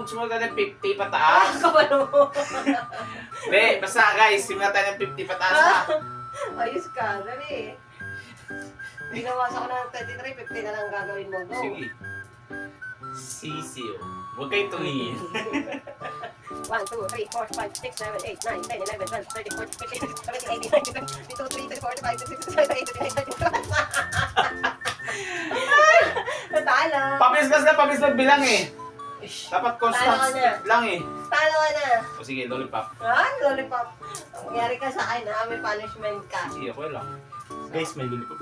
Huwag sumunod tayo ng 50 pataas. Kabalo mo. Hindi, basta guys, simulan tayo ng 50 pataas na. Ayos ka, dali. Binawasan ko na ng 23, 50 na lang gagawin mo. Go. Sige. Sisiyo. Huwag kayong tumingin. 1, 2, 3, 4, 5, 6, 7, 8, 9, 10, 11, 12, 13, 14, 15, 16, 17, 18, 19, 20, 22, 23, 24, 25, 26, 27, 28, 29, 30. Natalo. Pabilis na, pabilis na bilang eh. Ish. Dapat Talo constant ka na. speed lang eh. Talo ka na. O sige, lollipop. Ha? Lollipop. Nangyari ka sa akin ha, may punishment ka. Sige, okay lang. Guys, may lollipop.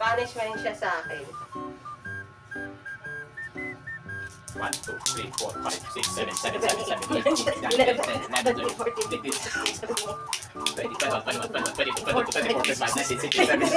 Punishment siya sa akin. 1, 2, 3, 4, 5, 6, 7, 7, 7, 7, 8, 9, 10, 11, 12, 13, 14, 15, 16, 17, 18, 19,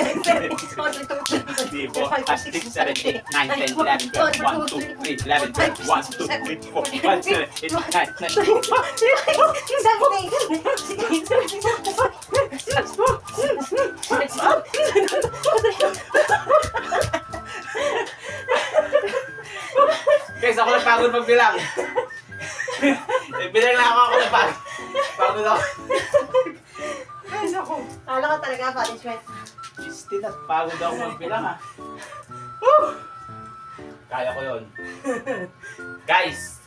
Guys, ako napagod magbilang. Bilang lang ako napagod. Pagod ako. Ay, naku. Talo ka talaga, punishment. Still, pagod ako magbilang ah. Woo! Kaya ko yun. Guys,